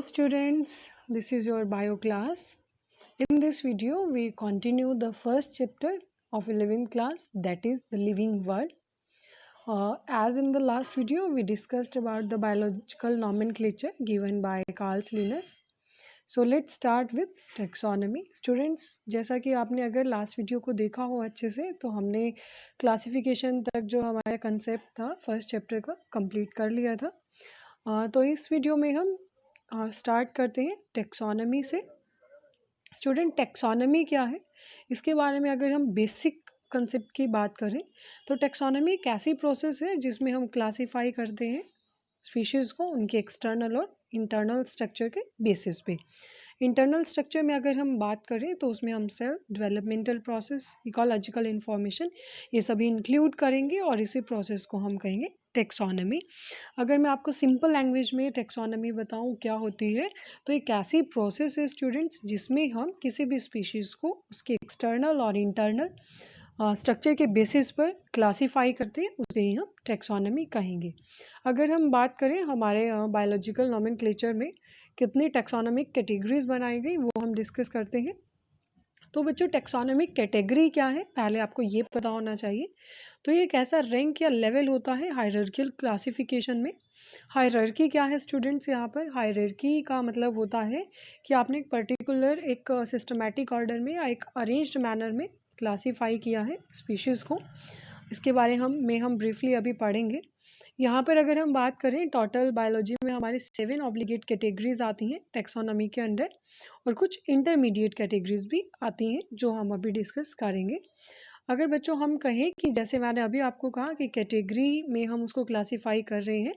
students, this is your bio class. In this video, we continue the first chapter of 11th class, that is the living world. As in the last video, we discussed about the biological nomenclature given by Carl Linus. So let's start with taxonomy. Students, जैसा कि आपने अगर last video को देखा हो अच्छे से, तो हमने क्लासिफिकेशन तक जो हमारा कंसेप्ट था फर्स्ट चैप्टर का कंप्लीट कर लिया था. तो इस वीडियो में हम स्टार्ट करते हैं टैक्सोनॉमी से. स्टूडेंट, टैक्सोनॉमी क्या है, इसके बारे में अगर हम बेसिक कंसेप्ट की बात करें तो टैक्सोनॉमी एक ऐसी प्रोसेस है जिसमें हम क्लासीफाई करते हैं स्पीशीज़ को उनके एक्सटर्नल और इंटरनल स्ट्रक्चर के बेसिस पे. इंटरनल स्ट्रक्चर में अगर हम बात करें तो उसमें हम cell, developmental process, ecological information, ये सभी इंक्लूड करेंगे और इसी प्रोसेस को हम कहेंगे टैक्सोनॉमी. अगर मैं आपको सिंपल लैंग्वेज में टैक्सोनॉमी बताऊं क्या होती है, तो एक ऐसी प्रोसेस है स्टूडेंट्स जिसमें हम किसी भी स्पीशीज़ को उसके एक्सटर्नल और इंटरनल स्ट्रक्चर के बेसिस पर क्लासीफाई करते हैं, उसे ही हम टैक्सोनॉमी कहेंगे. अगर हम बात करें हमारे बायोलॉजिकल नोमेनक्लेचर में कितनी टैक्सोनॉमिक कैटेगरीज बनाई गई वो हम डिस्कस करते हैं. तो बच्चों, टैक्सोनॉमिक कैटेगरी क्या है पहले आपको ये पता होना चाहिए. तो ये एक ऐसा रैंक या लेवल होता है हायरार्किकल क्लासिफिकेशन में. हायरार्की क्या है स्टूडेंट्स, यहाँ पर हायरार्की का मतलब होता है कि आपने एक पर्टिकुलर एक सिस्टमैटिक ऑर्डर में या एक अरेंज्ड मैनर में क्लासीफाई किया है स्पीशीज़ को. इसके बारे हम ब्रीफली अभी पढ़ेंगे. यहाँ पर अगर हम बात करें टोटल बायोलॉजी में हमारे 7 ऑब्लिगेट कैटेगरीज आती हैं टैक्सोनॉमी के अंडर, और कुछ इंटरमीडिएट कैटेगरीज भी आती हैं जो हम अभी डिस्कस करेंगे. अगर बच्चों हम कहें कि जैसे मैंने अभी आपको कहा कि कैटेगरी में हम उसको क्लासीफाई कर रहे हैं,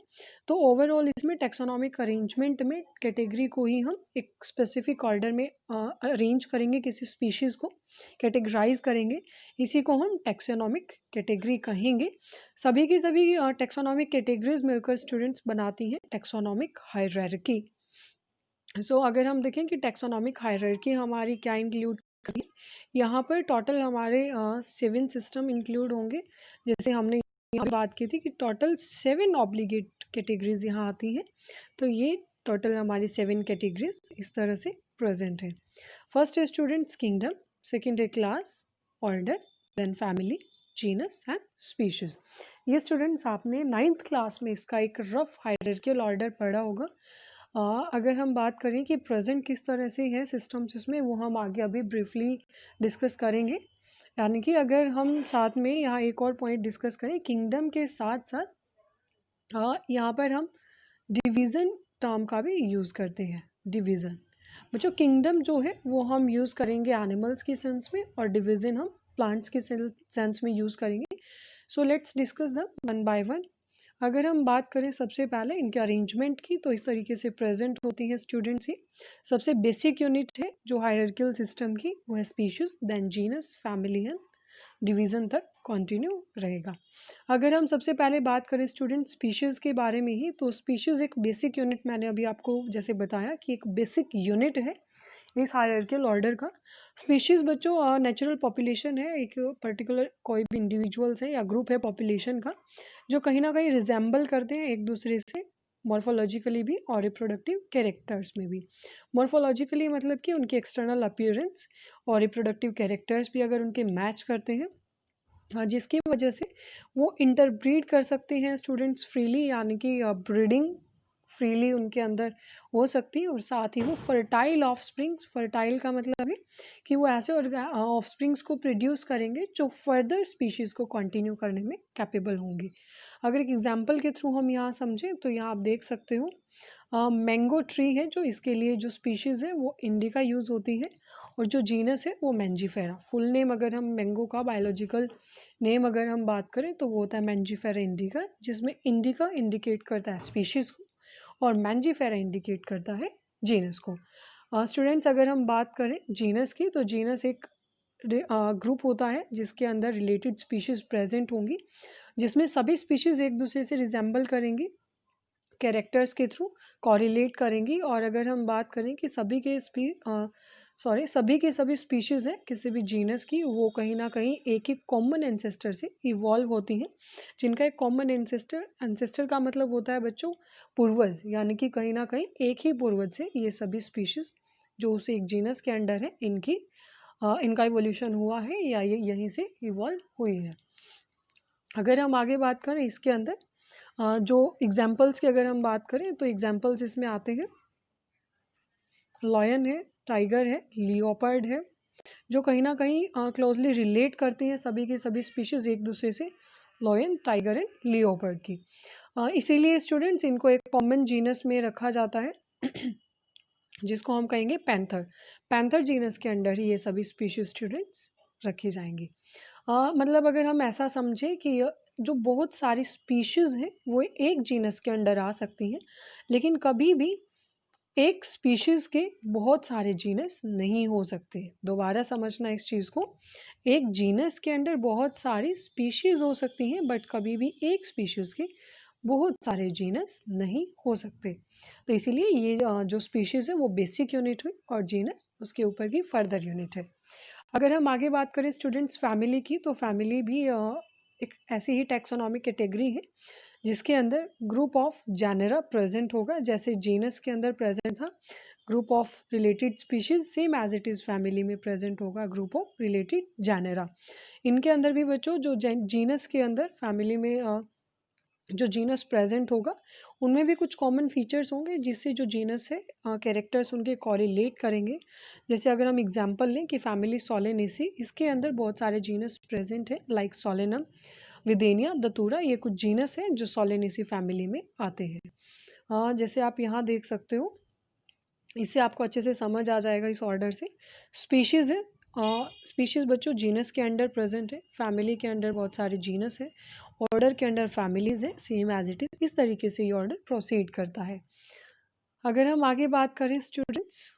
तो ओवरऑल इसमें टैक्सोनॉमिक अरेंजमेंट में कैटेगरी को ही हम एक स्पेसिफिक ऑर्डर में अरेंज करेंगे, किसी स्पीशीज़ को कैटेगराइज करेंगे, इसी को हम टैक्सोनॉमिक कैटेगरी कहेंगे. सभी की सभी टैक्सोनॉमिक कैटेगरीज मिलकर स्टूडेंट्स बनाती हैं टैक्सोनॉमिक हायरार्की. सो अगर हम देखें कि टैक्सोनॉमिक हायरार्की हमारी क्या इंक्लूड करी, यहाँ पर टोटल हमारे 7 सिस्टम इंक्लूड होंगे. जैसे हमने यहाँ बात की थी कि टोटल 7 ऑब्लिगेट कैटेगरीज यहाँ आती हैं, तो ये टोटल हमारी 7 कैटेगरीज इस तरह से प्रेजेंट है. फर्स्ट है स्टूडेंट्स किंगडम, सेकेंड है class, order, then family, genus and species. ये स्टूडेंट्स आपने 9th क्लास में इसका एक रफ हायरार्किकल ऑर्डर पढ़ा होगा. अगर हम बात करें कि प्रेजेंट किस तरह से है सिस्टम्स इसमें, वो हम आगे अभी ब्रीफली डिस्कस करेंगे. यानी कि अगर हम साथ में यहाँ एक और पॉइंट डिस्कस करें किंगडम के साथ साथ, यहाँ पर हम डिवीज़न टर्म का भी यूज़ करते हैं. डिवीज़न बच्चों, किंगडम जो है वो हम यूज़ करेंगे एनिमल्स की सेंस में और डिवीज़न हम प्लांट्स के सेंस में यूज़ करेंगे. So let's discuss the one by one. अगर हम बात करें सबसे पहले इनके अरेंजमेंट की, तो इस तरीके से प्रेजेंट होती है स्टूडेंट्स. ही सबसे बेसिक यूनिट है जो हायरार्किकल सिस्टम की, वो है species, then genus, family and division तक कंटिन्यू रहेगा. अगर हम सबसे पहले बात करें स्टूडेंट स्पीशीज़ के बारे में ही, तो स्पीशीज़ एक बेसिक यूनिट, मैंने अभी आपको जैसे बताया कि एक बेसिक यूनिट है इस हायरार्किकल ऑर्डर का. स्पीशीज़ बच्चों नेचुरल पॉपुलेशन है, एक पर्टिकुलर कोई भी इंडिविजुअल्स है या ग्रुप है पॉपुलेशन का जो कहीं ना कहीं रिजेंबल करते हैं एक दूसरे से, मॉर्फोलॉजिकली भी और रिप्रोडक्टिव कैरेक्टर्स में भी. मॉर्फोलॉजिकली मतलब कि उनकी एक्सटर्नल अपीयरेंस और रिप्रोडक्टिव कैरेक्टर्स भी अगर उनके मैच करते हैं, जिसकी वजह से वो इंटरब्रीड कर सकते हैं स्टूडेंट्स फ्रीली, यानी कि ब्रीडिंग फ्रीली उनके अंदर हो सकती है. और साथ ही वो फर्टाइल ऑफस्प्रिंग्स, फर्टाइल का मतलब है कि वो ऐसे ऑफस्प्रिंग्स को प्रोड्यूस करेंगे जो फर्दर स्पीशीज़ को कंटिन्यू करने में कैपेबल होंगे. अगर एक एग्जांपल के थ्रू हम यहाँ समझें तो यहाँ आप देख सकते हो मैंगो ट्री है, जो इसके लिए जो स्पीशीज़ है वो इंडिका यूज़ होती है, और जो जीनस है वो मैंजीफेरा. फुल नेम अगर हम मैंगो का बायोलॉजिकल नेम अगर हम बात करें तो वो होता है मैंजीफेरा इंडिका, जिसमें इंडिका इंडिकेट करता है स्पीशीज़ को और मैंजीफेरा इंडिकेट करता है जीनस को. स्टूडेंट्स, अगर हम बात करें जीनस की, तो जीनस एक ग्रुप होता है जिसके अंदर रिलेटेड स्पीशीज़ प्रेजेंट होंगी, जिसमें सभी स्पीशीज़ एक दूसरे से रिजेंबल करेंगी, कैरेक्टर्स के थ्रू कॉरिलेट करेंगी. और अगर हम बात करें कि सभी के सभी की सभी स्पीशीज़ हैं किसी भी जीनस की, वो कहीं न कहीं एक ही कॉमन एंसेस्टर से इवॉल्व होती हैं, जिनका एक कॉमन एंसेस्टर का मतलब होता है बच्चों पूर्वज, यानी कि कहीं न कहीं एक ही पूर्वज से ये सभी स्पीशीज़ जो उस एक जीनस के अंडर है इनका इवोल्यूशन हुआ है या ये यहीं से इवॉल्व हुई है। अगर हम आगे बात करें इसके अंदर जो एग्ज़ाम्पल्स की अगर हम बात करें तो एग्ज़ाम्पल्स इसमें आते हैं लायन है, टाइगर है, लियोपर्ड है, जो कहीं न कहीं क्लोज़ली रिलेट करती हैं सभी की सभी स्पीशीज़ एक दूसरे से, लायन, टाइगर एंड लियोपर्ड की। इसीलिए स्टूडेंट्स इनको एक कॉमन जीनस में रखा जाता है जिसको हम कहेंगे पैंथर। पैंथर जीनस के अंडर ही ये सभी स्पीशीज़ स्टूडेंट्स रखी जाएँगी। मतलब अगर हम ऐसा समझें कि जो बहुत सारी स्पीशीज़ हैं वो एक जीनस के अंडर आ सकती हैं, लेकिन कभी भी एक स्पीशीज़ के बहुत सारे जीनस नहीं हो सकते। दोबारा समझना इस चीज़ को, एक जीनस के अंडर बहुत सारी स्पीशीज़ हो सकती हैं बट कभी भी एक स्पीशीज़ के बहुत सारे जीनस नहीं हो सकते। तो इसीलिए ये जो स्पीशीज़ है वो बेसिक यूनिट हुई और जीनस उसके ऊपर की फर्दर यूनिट है। अगर हम आगे बात करें स्टूडेंट्स फैमिली की, तो फैमिली भी एक ऐसी ही टैक्सोनॉमिक कैटेगरी है जिसके अंदर ग्रुप ऑफ जेनेरा प्रेजेंट होगा, जैसे जीनस के अंदर प्रेजेंट था group of related species, same as it is family में प्रेजेंट होगा ग्रुप ऑफ रिलेटेड जेनेरा। इनके अंदर भी बच्चों जो जीनस के अंदर फैमिली में जो जीनस प्रेजेंट होगा उनमें भी कुछ कॉमन फीचर्स होंगे जिससे जो जीनस है कैरेक्टर्स उनके कॉरिलेट करेंगे। जैसे अगर हम एग्जांपल लें कि फैमिली सोलेनेसी, इसके अंदर बहुत सारे जीनस प्रेजेंट है लाइक सोलेनम, विदेनिया, दतूरा, ये कुछ जीनस हैं जो सोलेनेसी फैमिली में आते हैं। जैसे आप यहाँ देख सकते हो, इससे आपको अच्छे से समझ आ जाएगा इस ऑर्डर से। स्पीशीज़ है, स्पीशीज़ बच्चों जीनस के अंडर प्रेजेंट है, फैमिली के अंडर बहुत सारे जीनस है, ऑर्डर के अंडर फैमिलीज़ है, सेम एज इट इज़। इस तरीके से ये ऑर्डर प्रोसीड करता है। अगर हम आगे बात करें स्टूडेंट्स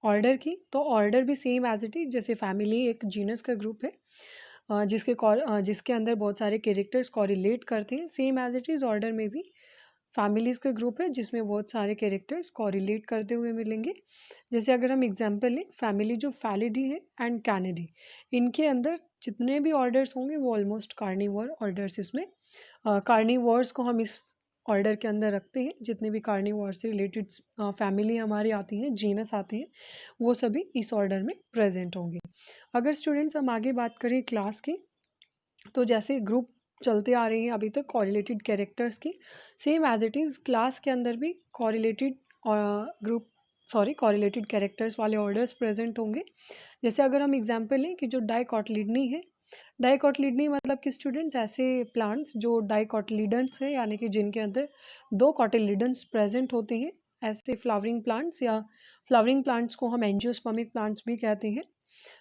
ऑर्डर की, तो ऑर्डर भी सेम एज इट इज़, जैसे फैमिली एक जीनस का ग्रुप है जिसके अंदर बहुत सारे कैरेक्टर्स कॉरिलेट करते हैं, same as it is order में भी फैमिलीज़ का ग्रुप है जिसमें बहुत सारे कैरेक्टर्स कॉरिलेट करते हुए मिलेंगे। जैसे अगर हम एग्जांपल लें, फैमिली जो फैलिडी है एंड कैनिडी, इनके अंदर जितने भी ऑर्डर्स होंगे वो ऑलमोस्ट कार्निवोर ऑर्डर्स इसमें कार्निवोर्स को हम इस ऑर्डर के अंदर रखते हैं। जितने भी कार्निवोर से रिलेटेड फैमिली हमारी आती हैं, जीनस आती हैं, वो सभी इस ऑर्डर में प्रेजेंट होंगे। अगर स्टूडेंट्स हम आगे बात करें क्लास की, तो जैसे ग्रुप चलते आ रही हैं अभी तक कॉरिलेटेड कैरेक्टर्स की, same as it is class के अंदर भी कॉरिलेटेड कॉरिलेटेड कैरेक्टर्स वाले ऑर्डर्स प्रेजेंट होंगे। जैसे अगर हम एग्जांपल लें कि जो डाइकोटिलिडनी है, डाइकोटिलिडनी मतलब कि स्टूडेंट्स ऐसे प्लांट्स जो डाइकोटिलिडन्स है, यानी कि जिनके अंदर दो कोटिलिडन्स प्रेजेंट होते हैं, ऐसे फ्लावरिंग प्लांट्स या फ्लावरिंग प्लांट्स को हम एंजियोस्पर्मिक प्लांट्स भी कहते हैं।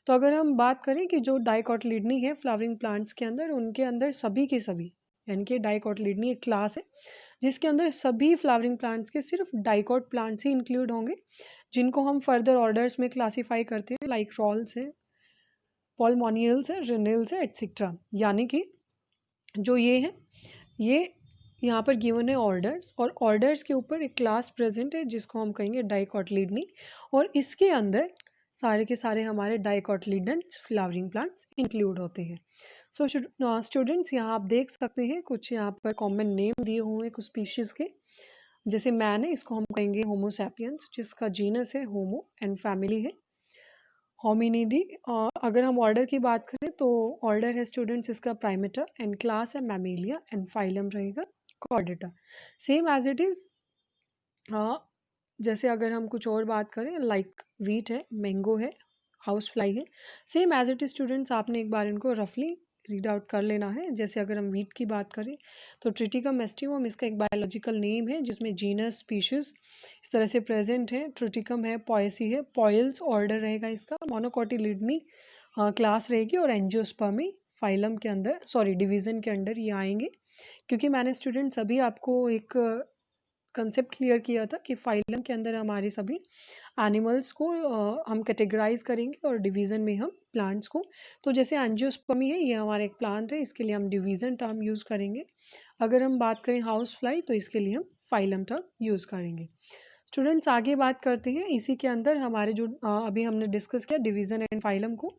तो अगर हम बात करें कि जो डाइकोटिलिडनी है फ्लावरिंग प्लांट्स के अंदर, उनके अंदर सभी के सभी, यानी कि डाइकोटिलिडनी एक क्लास है जिसके अंदर सभी फ्लावरिंग प्लांट्स के सिर्फ डाइकोट प्लांट्स ही इंक्लूड होंगे, जिनको हम फर्दर ऑर्डर्स में क्लासीफाई करते हैं लाइक रॉल्स है, पॉलमोनियल्स है, रिनेल्स है, एट्सेट्रा। यानी कि जो ये है, ये यहाँ पर गिवन है ऑर्डर्स, और ऑर्डर्स के ऊपर एक क्लास प्रेजेंट है जिसको हम कहेंगे डाइकोटिलिडनी, और इसके अंदर सारे के सारे हमारे डाइकोटिलिडन्स फ्लावरिंग प्लांट्स इंक्लूड होते हैं। सो स्टूडेंट्स यहाँ आप देख सकते हैं कुछ यहाँ पर कॉमन नेम दिए हुए हैं कुछ स्पीशीज़ के। जैसे मैन है, इसको हम कहेंगे होमो सैपियंस, जिसका जीनस है होमो एंड फैमिली है होमिनिडी। अगर हम ऑर्डर की बात करें तो ऑर्डर है स्टूडेंट्स इसका प्राइमेटा, एंड क्लास है मैमेलिया, एंड फाइलम रहेगा Chordata. Same as it is जैसे अगर हम कुछ और बात करें लाइक वीट है, मैंगो है, हाउस फ्लाई है, same as it is students आपने एक बार इनको रफली रीड आउट कर लेना है। जैसे अगर हम वीट की बात करें तो ट्रिटिकम एस्टिवम इसका एक बायोलॉजिकल नेम है जिसमें जीनस स्पीशीज इस तरह से प्रेजेंट है। ट्रिटिकम है, पॉयसी है, पॉयल्स ऑर्डर रहेगा इसका, मोनोकोटिलिडनी क्लास रहेगी, और एंजियोस्पर्मी फाइलम के अंदर, सॉरी डिवीज़न के अंडर ये आएंगे। क्योंकि मैंने स्टूडेंट्स अभी आपको एक कंसेप्ट क्लियर किया था कि फाइलम के अंदर हमारे सभी एनिमल्स को हम कैटेगराइज करेंगे और डिवीज़न में हम प्लांट्स को। तो जैसे एंजियोस्पर्मी है, ये हमारा एक प्लांट है, इसके लिए हम डिवीज़न टर्म यूज़ करेंगे। अगर हम बात करें हाउस फ्लाई तो इसके लिए हम फाइलम टर्म यूज़ करेंगे। स्टूडेंट्स आगे बात करते हैं इसी के अंदर हमारे जो अभी हमने डिस्कस किया डिवीज़न एंड फाइलम को।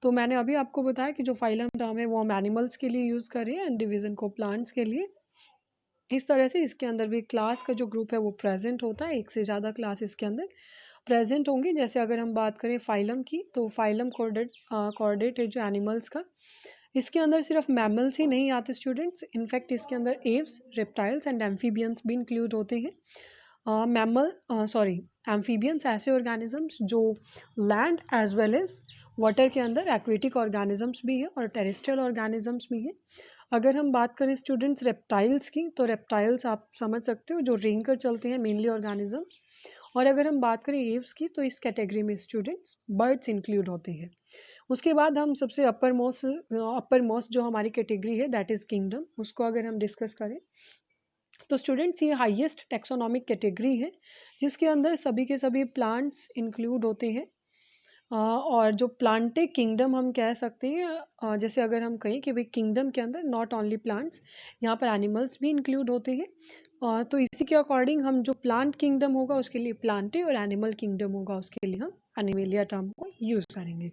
तो मैंने अभी आपको बताया कि जो फाइलम टर्म है वो हम एनिमल्स के लिए यूज़ कर रहे हैं एंड डिवीज़न को प्लांट्स के लिए। इस तरह से इसके अंदर भी क्लास का जो ग्रुप है वो प्रेजेंट होता है, एक से ज़्यादा क्लास इसके अंदर प्रेजेंट होंगी। जैसे अगर हम बात करें फाइलम की तो फाइलम कॉर्डेट है जो एनिमल्स का, इसके अंदर सिर्फ मैमल्स ही नहीं आते स्टूडेंट्स, इनफैक्ट इसके अंदर एव्स, रेप्टाइल्स एंड एम्फीबियंस भी इंक्लूड होते हैं। एम्फीबियंस ऐसे ऑर्गेनिजम्स जो land as well as water के अंदर एक्वेटिक ऑर्गेनिजम्स भी है और टेरेस्ट्रियल ऑर्गेनिजम्स भी है। अगर हम बात करें स्टूडेंट्स रेप्टाइल्स की तो रेप्टाइल्स आप समझ सकते हो जो रेंग कर चलते हैं मेनली ऑर्गेनिजम्स। और अगर हम बात करें एव्स की तो इस कैटेगरी में स्टूडेंट्स बर्ड्स इंक्लूड होते हैं। उसके बाद हम सबसे अपर मोस्ट जो हमारी कैटेगरी है दैट इज़ किंगडम, उसको अगर हम डिस्कस करें तो स्टूडेंट्स ये हाईएस्ट टेक्सोनॉमिक कैटेगरी है जिसके अंदर सभी के सभी प्लांट्स इंक्लूड होते हैं। और जो प्लांटे किंगडम हम कह सकते हैं, जैसे अगर हम कहें कि भाई किंगडम के अंदर नॉट ओनली प्लांट्स, यहाँ पर एनिमल्स भी इंक्लूड होते हैं। तो इसी के अकॉर्डिंग हम जो प्लांट किंगडम होगा उसके लिए प्लांटे और एनिमल किंगडम होगा उसके लिए हम एनिमेलिया टर्म को यूज़ करेंगे।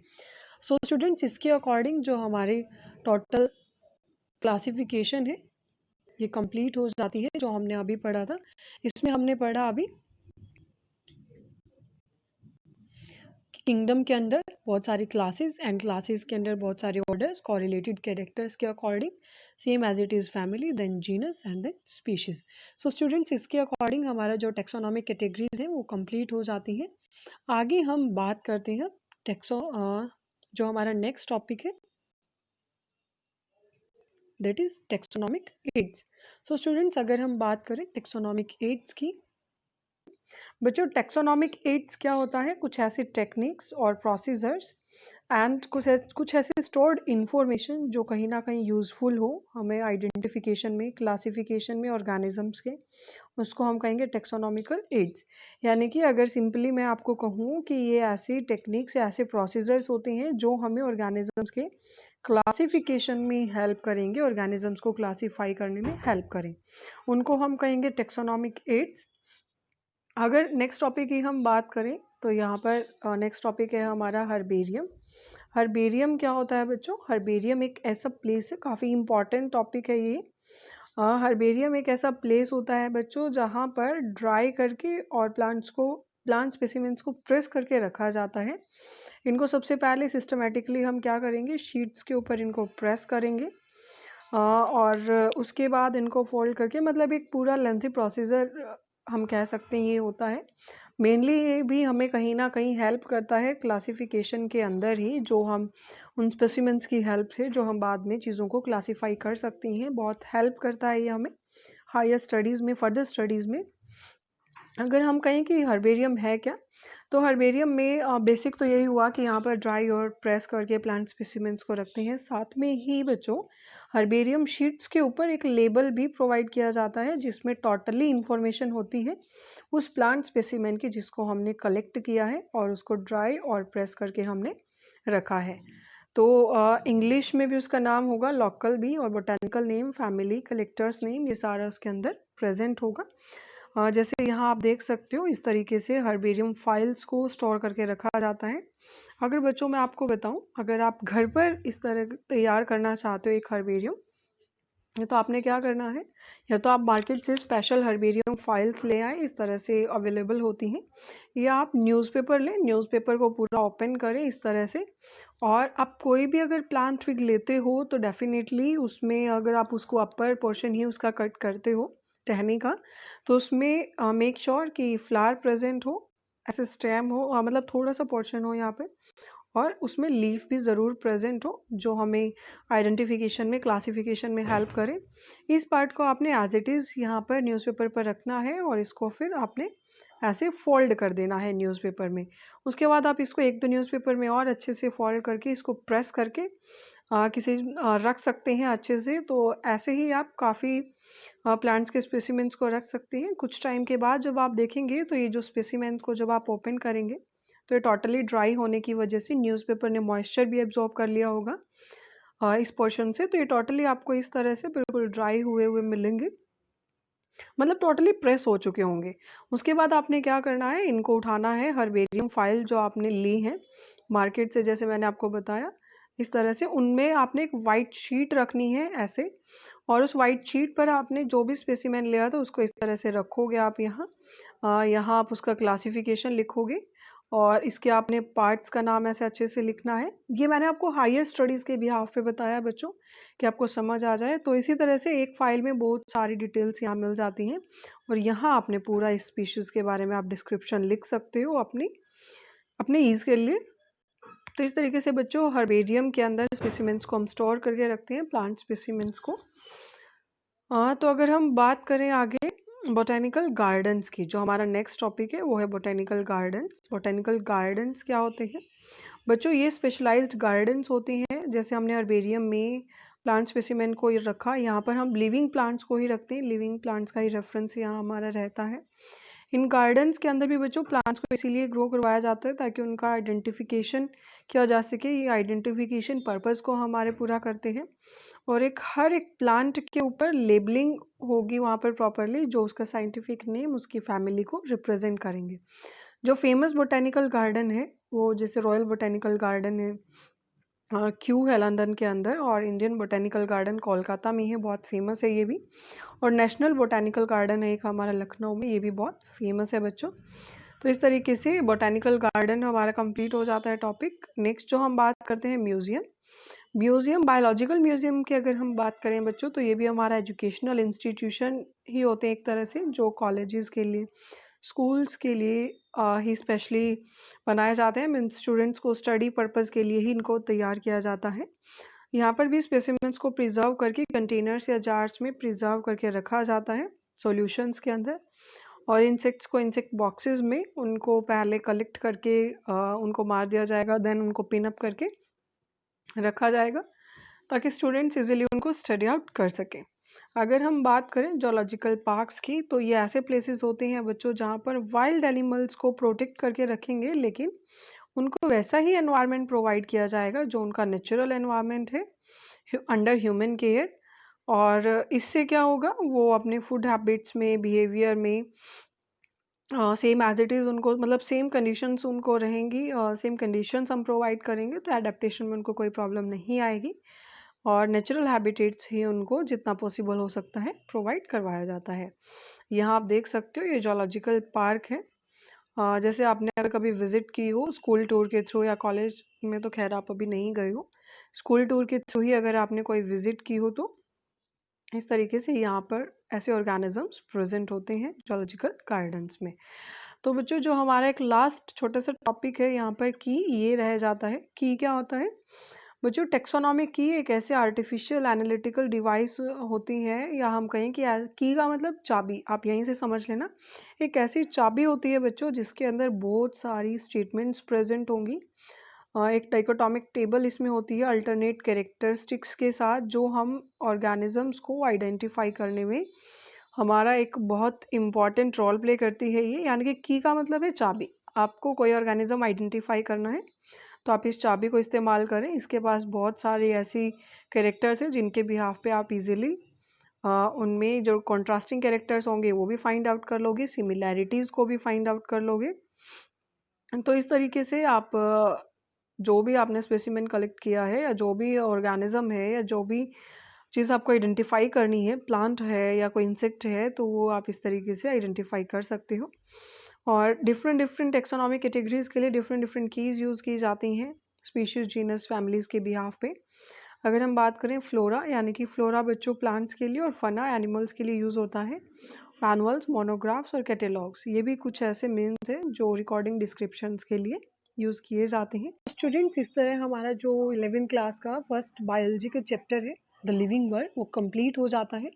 सो स्टूडेंट्स इसके अकॉर्डिंग जो हमारे टोटल क्लासिफिकेशन है ये कंप्लीट हो जाती है जो हमने अभी पढ़ा था। इसमें हमने पढ़ा अभी किंगडम के अंदर बहुत सारी क्लासेस एंड क्लासेस के अंदर बहुत सारे ऑर्डर्स कॉरिलेटेड कैरेक्टर्स के according same as it is family then genus and then species. So students इसके अकॉर्डिंग हमारा जो टेक्सोनॉमिक कैटेगरीज है वो कंप्लीट हो जाती है। आगे हम बात करते हैं जो हमारा नेक्स्ट टॉपिक है that is taxonomic aids. So students अगर हम बात करें टेक्सोनॉमिक एड्स की, बच्चों टेक्सोनॉमिक एड्स क्या होता है, कुछ ऐसे टेक्निक्स और प्रोसीजर्स एंड कुछ ऐसे स्टोर्ड इंफॉर्मेशन जो कहीं ना कहीं यूज़फुल हो हमें आइडेंटिफिकेशन में, क्लासिफिकेशन में ऑर्गेनिजम्स के, उसको हम कहेंगे टेक्सोनॉमिकल एड्स। यानी कि अगर सिंपली मैं आपको कहूँ कि ये ऐसी टेक्निक्स या ऐसे प्रोसीजर्स होते हैं जो हमें ऑर्गेनिजम्स के क्लासिफिकेशन में हेल्प करेंगे, ऑर्गेनिजम्स को क्लासीफाई करने में हेल्प करें, उनको हम कहेंगे टेक्सोनॉमिक एड्स। अगर नेक्स्ट टॉपिक की हम बात करें तो यहाँ पर नेक्स्ट टॉपिक है हमारा हर्बेरियम। हर्बेरियम क्या होता है बच्चों, हर्बेरियम एक ऐसा प्लेस है, काफ़ी इम्पॉर्टेंट टॉपिक है ये। हर्बेरियम एक ऐसा प्लेस होता है बच्चों जहाँ पर ड्राई करके और प्लांट स्पेसिमेंट्स को प्रेस करके रखा जाता है। इनको सबसे पहले सिस्टमेटिकली हम क्या करेंगे, शीट्स के ऊपर इनको प्रेस करेंगे और उसके बाद इनको फोल्ड करके, मतलब एक पूरा लेंथी प्रोसीजर हम कह सकते हैं ये होता है। मेनली ये भी हमें कहीं ना कहीं हेल्प करता है क्लासिफिकेशन के अंदर ही, जो हम उन स्पेसिमेंट्स की हेल्प से जो हम बाद में चीज़ों को क्लासीफाई कर सकती हैं, बहुत हेल्प करता है ये हमें हायर स्टडीज़ में, फर्दर स्टडीज़ में। अगर हम कहें कि हर्बेरियम है क्या, तो हर्बेरियम में बेसिक तो यही हुआ कि यहाँ पर ड्राई और प्रेस करके प्लांट स्पेसिमेंट्स को रखते हैं। साथ में ही बच्चों हर्बेरियम शीट्स के ऊपर एक लेबल भी प्रोवाइड किया जाता है जिसमें टोटली इंफॉर्मेशन होती है उस प्लांट स्पेसिमेन की जिसको हमने कलेक्ट किया है और उसको ड्राई और प्रेस करके हमने रखा है। तो इंग्लिश में भी उसका नाम होगा लोकल बी, और botanical name, family, collector's name, ये सारा उसके अंदर प्रेजेंट होगा। जैसे यहाँ आप देख सकते हो इस तरीके से हर्बेरियम फाइल्स को स्टोर करके रखा जाता है। अगर बच्चों मैं आपको बताऊं, अगर आप घर पर इस तरह तैयार करना चाहते हो एक हर्बेरियम, तो आपने क्या करना है, या तो आप मार्केट से स्पेशल हर्बेरियम फाइल्स ले आए, इस तरह से अवेलेबल होती हैं, या आप न्यूज़पेपर लें, न्यूज़पेपर को पूरा ओपन करें इस तरह से, और आप कोई भी अगर प्लांट ट्विग लेते हो तो डेफिनेटली उसमें अगर आप उसको अपर पोर्शन ही उसका कट करते हो टहनी का, तो उसमें मेक श्योर कि फ्लावर प्रेजेंट हो, ऐसे स्टेम हो, मतलब थोड़ा सा पोर्शन हो यहाँ पे, और उसमें लीफ भी ज़रूर प्रेजेंट हो जो हमें आइडेंटिफिकेशन में, क्लासिफिकेशन में हेल्प करे। इस पार्ट को आपने एज इट इज़ यहाँ पर न्यूज़पेपर पर रखना है और इसको फिर आपने ऐसे फोल्ड कर देना है न्यूज़पेपर में। उसके बाद आप इसको एक दो न्यूज़पेपर में और अच्छे से फोल्ड करके इसको प्रेस करके किसी रख सकते हैं अच्छे से। तो ऐसे ही आप काफ़ी प्लांट्स के स्पेसिमेंट्स को रख सकते हैं। कुछ टाइम के बाद जब आप देखेंगे तो ये जो स्पेसिमेंट्स को जब आप ओपन करेंगे तो ये टोटली ड्राई होने की वजह से न्यूज़पेपर ने मॉइस्चर भी एब्जॉर्ब कर लिया होगा इस पोर्शन से, तो ये टोटली आपको इस तरह से बिल्कुल ड्राई हुए हुए मिलेंगे। मतलब टोटली प्रेस हो चुके होंगे। उसके बाद आपने क्या करना है, इनको उठाना है, हर्बेरियम फाइल जो आपने ली है मार्केट से, जैसे मैंने आपको बताया इस तरह से, उनमें आपने एक वाइट शीट रखनी है ऐसे, और उस वाइट शीट पर आपने जो भी स्पेसिमेन लिया था उसको इस तरह से रखोगे आप यहाँ। यहाँ आप उसका क्लासिफिकेशन लिखोगे और इसके आपने पार्ट्स का नाम ऐसे अच्छे से लिखना है। ये मैंने आपको हायर स्टडीज़ के बिहाफ पे बताया है बच्चों, कि आपको समझ आ जाए। तो इसी तरह से एक फ़ाइल में बहुत सारी डिटेल्स यहाँ मिल जाती हैं, और यहाँ आपने पूरा इस स्पीशीज़ के बारे में आप डिस्क्रिप्शन लिख सकते हो अपनी अपने ईज़ के लिए। तो इस तरीके से बच्चों हर्बेरियम के अंदर स्पेसिमेंट्स को हम स्टोर करके रखते हैं, प्लांट स्पेसिमेंट्स को। तो अगर हम बात करें आगे बोटेनिकल गार्डन्स की, जो हमारा नेक्स्ट टॉपिक है वो है बोटेनिकल गार्डन्स। बोटेनिकल गार्डन्स क्या होते हैं बच्चों? ये स्पेशलाइज्ड गार्डन्स होती हैं। जैसे हमने हर्बेरियम में प्लांट स्पेसिमेन को रखा, यहाँ पर हम लिविंग प्लांट्स को ही रखते हैं, लिविंग प्लांट्स का ही रेफरेंस यहाँ हमारा रहता है। इन गार्डन्स के अंदर भी बच्चों प्लांट्स को इसीलिए ग्रो करवाया जाता है ताकि उनका आइडेंटिफिकेशन किया जा सके। ये आइडेंटिफिकेशन पर्पस को हमारे पूरा करते हैं, और हर एक प्लांट के ऊपर लेबलिंग होगी वहाँ पर प्रॉपरली, जो उसका साइंटिफिक नेम उसकी फैमिली को रिप्रेजेंट करेंगे। जो फेमस बोटेनिकल गार्डन है वो जैसे रॉयल बोटेनिकल गार्डन है, क्यू है लंदन के अंदर, और इंडियन बोटेनिकल गार्डन कोलकाता में है, बहुत फेमस है ये भी। और नेशनल बोटेनिकल गार्डन है एक हमारा लखनऊ में, ये भी बहुत फेमस है बच्चों। तो इस तरीके से बोटेनिकल गार्डन हमारा कंप्लीट हो जाता है टॉपिक। नेक्स्ट जो हम बात करते हैं म्यूज़ियम। म्यूज़ियम, बायोलॉजिकल म्यूज़ियम की अगर हम बात करें बच्चों, तो ये भी हमारा एजुकेशनल इंस्टीट्यूशन ही होते हैं एक तरह से, जो कॉलेजेस के लिए, स्कूल्स के लिए ही स्पेशली बनाए जाते हैं। मीन्स स्टूडेंट्स को स्टडी पर्पज़ के लिए ही इनको तैयार किया जाता है। यहाँ पर भी स्पेसिमेंट्स को प्रिजर्व करके कंटेनर्स या जार्स में प्रिजर्व करके रखा जाता है सॉल्यूशंस के अंदर, और इंसेक्ट्स को इंसेक्ट बॉक्सेस में उनको पहले कलेक्ट करके उनको मार दिया जाएगा, देन उनको पिन अप करके रखा जाएगा ताकि स्टूडेंट्स इजीली उनको स्टडी आउट कर सकें। अगर हम बात करें जूलॉजिकल पार्क्स की, तो ये ऐसे प्लेसेस होते हैं बच्चों जहाँ पर वाइल्ड एनिमल्स को प्रोटेक्ट करके रखेंगे, लेकिन उनको वैसा ही एनवायरनमेंट प्रोवाइड किया जाएगा जो उनका नेचुरल एनवायरनमेंट है अंडर ह्यूमन केयर। और इससे क्या होगा, वो अपने फूड हैबिट्स में, बिहेवियर में सेम एज इट इज़ उनको, मतलब सेम कंडीशंस उनको रहेंगी, सेम कंडीशंस हम प्रोवाइड करेंगे तो एडेप्टेशन में उनको कोई प्रॉब्लम नहीं आएगी, और नेचुरल हैबिटेट्स ही उनको जितना पॉसिबल हो सकता है प्रोवाइड करवाया जाता है। यहाँ आप देख सकते हो ये जूलॉजिकल पार्क है। जैसे आपने अगर कभी विज़िट की हो स्कूल टूर के थ्रू, या कॉलेज में तो खैर आप अभी नहीं गए हो, स्कूल टूर के थ्रू ही अगर आपने कोई विज़िट की हो, तो इस तरीके से यहाँ पर ऐसे ऑर्गेनिजम्स प्रेजेंट होते हैं जूलॉजिकल गार्डन्स में। तो बच्चों जो हमारा एक लास्ट छोटा सा टॉपिक है यहाँ पर की, ये रह जाता है। की क्या होता है बच्चों? टेक्सोनॉमी की एक ऐसे आर्टिफिशियल एनालिटिकल डिवाइस होती है, या हम कहें कि की का मतलब चाबी, आप यहीं से समझ लेना। एक ऐसी चाबी होती है बच्चों जिसके अंदर बहुत सारी स्टेटमेंट्स प्रेजेंट होंगी। एक डाइकोटॉमिक टेबल इसमें होती है अल्टरनेट कैरेक्टरिस्टिक्स के साथ, जो हम ऑर्गेनिजम्स को आइडेंटिफाई करने में हमारा एक बहुत इम्पॉर्टेंट रोल प्ले करती है ये। यानी कि की का मतलब है चाबी। आपको कोई ऑर्गेनिज्म आइडेंटिफाई करना है तो आप इस चाबी को इस्तेमाल करें। इसके पास बहुत सारी ऐसी कैरेक्टर्स हैं जिनके बिहाफ पे आप इजीली उनमें जो कॉन्ट्रास्टिंग कैरेक्टर्स होंगे वो भी फाइंड आउट कर लोगे, सिमिलैरिटीज़ को भी फाइंड आउट कर लोगे। तो इस तरीके से आप जो भी आपने स्पेसिमेन कलेक्ट किया है, या जो भी ऑर्गेनिज्म है, या जो भी चीज़ आपको आइडेंटिफाई करनी है, प्लांट है या कोई इंसेक्ट है, तो वो आप इस तरीके से आइडेंटिफाई कर सकते हो। और डिफरेंट डिफरेंट टेक्सोनॉमिक कैटेगरीज के लिए डिफरेंट डिफरेंट कीज़ यूज़ की जाती हैं स्पीशीज़, जीनस, फैमिलीज़ के बिहाफ पे। अगर हम बात करें फ्लोरा, यानी कि फ्लोरा बच्चों प्लांट्स के लिए, और फना एनिमल्स के लिए यूज़ होता है। मैनुअल्स, मोनोग्राफ्स और कैटेलॉग्स, ये भी कुछ ऐसे मीन्स हैं जो रिकॉर्डिंग डिस्क्रिप्शंस के लिए यूज़ किए जाते हैं। स्टूडेंट्स इस तरह हमारा जो 11th क्लास का फर्स्ट बायोलॉजी का चैप्टर है द लिविंग वर्ल्ड, वो कंप्लीट हो जाता है।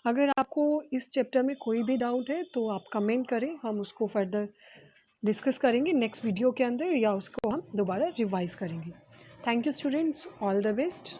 अगर आपको इस चैप्टर में कोई भी डाउट है तो आप कमेंट करें, हम उसको फर्दर डिस्कस करेंगे नेक्स्ट वीडियो के अंदर, या उसको हम दोबारा रिवाइज करेंगे। Thank you students, all the best.